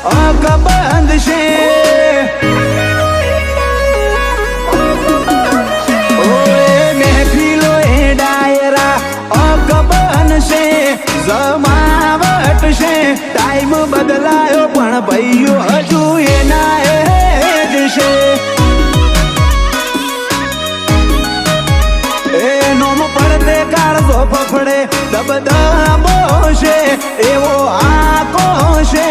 અકબંધ છે મહેફિલો એ ડાયરા અકબંધ છે જમાવટ છે ટાઈમ બદલાયો પણ ભાઈઓ હજુ એના એ જ છે એ નોમ પડતે કાળજો ફફડે દબદબો છે એવો આકો છે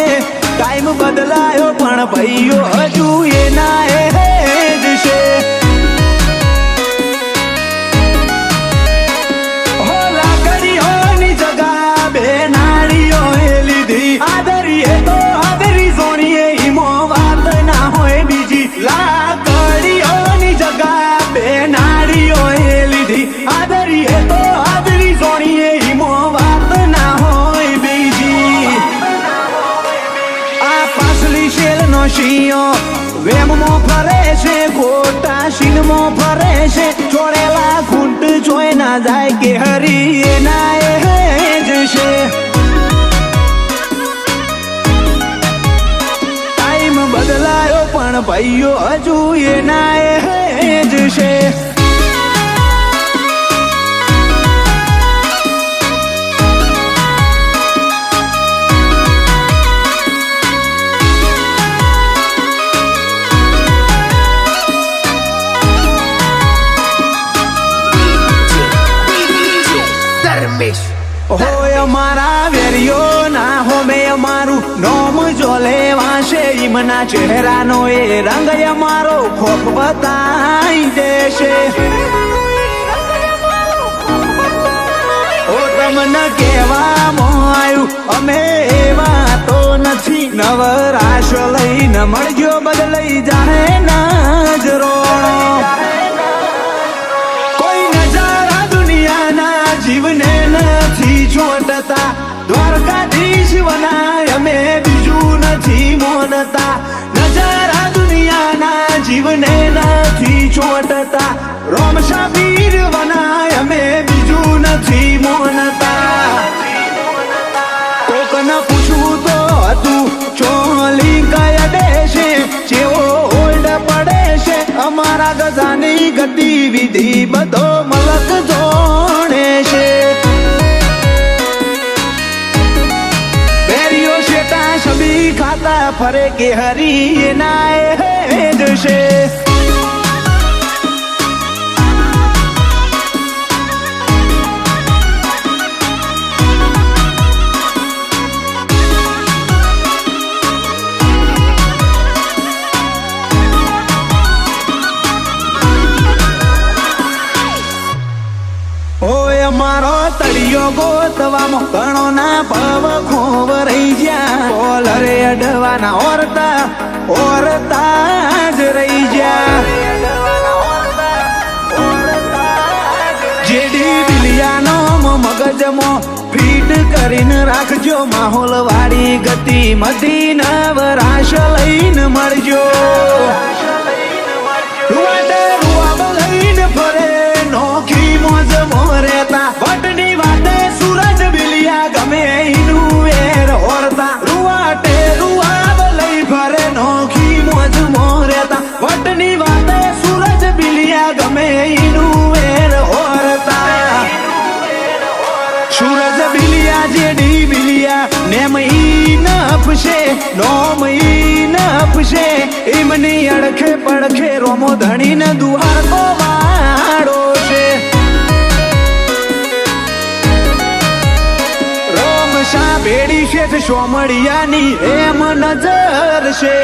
ટાઈમ બદલાયો પણ ભાઈઓ હજુ એના એ જ છે હો લાકડીઓની જગા બે નાળીઓ એ લીધી આદરીએ તો આદરી સોણીએ ઈમો વાત ના હોય બીજી લાકડીઓની જગા બે નાળીઓ એ લીધી આદરીએ તો આદરી સોણીએ ઈમો વાત ના હોય બીજી નો શિયો વેમમાં ફરે છે ખોટા શીનમાં ફરે છે ચોરેલા ખૂંટ જોઈ ના જાય કે હરી એના એ જ છે ટાઈમ બદલાયો પણ ભાઈઓ હજુ એના એ જ છે હોય અમારા વેરીઓ ના હોમે અમારું નોમ જો લેવાશે ઈમના ચહેરાનો એ રંગ અમારો ખોફ બતાઈ દેશે ઓ તમને કહેવામાં આવ્યું અમે એવા તો નથી નવરાશ લઈને મળજો બદલાઈ જાય નજરો જીવને નથી છોડતા દ્વારકાધીશ વનાય અમે બીજું નથી મોનતા નજારા દુનિયાના જીવને નથી છોડતા રોમ શાબીર વનાય અમે બીજું નથી મોનતા કોકને પૂછવું તો હતું ચોલી કયા દેશે જેવો ઓલ્ડ પડે છે અમારા ગજાની ગતિવિધિ બધો મલક જોડે છે બેરીઓ શેટા છબી ખાતા ફરે કે હરી એના એ જ છે મારો તળિયો ગોતવામાં ઘણો ના પવ ખોવ રહી ગયા કોલરે અડવાના ઓરતા જ રહી ગયા જેડી બિલિયાનો મગજમાં ફીટ કરીને રાખજો માહોલ વાળી ગતિ મધી નવરાશ લઈને મળજો લઈને ફરે નોખી મોજ મોરેતા વટની વાટે સૂરજ બિલિયા ગમે ઈનું વેર ઓરતા રૂવાટે રૂવાબ લઈ ફરે નોખી મોજ મોરેતા વટની વાટે સૂરજ બિલિયા ગમે ઈનું વેર ઓરતા સૂરજ બિલિયા જેડી બિલિયા નેમ ઈ નફશે નોમ ઈ નફશે એમની અડખે પડખે રોમો ધણીને દુહાર કો વાળો છે રોમ શા ભેડી શેઠ સોમળિયાની એમ નજર છે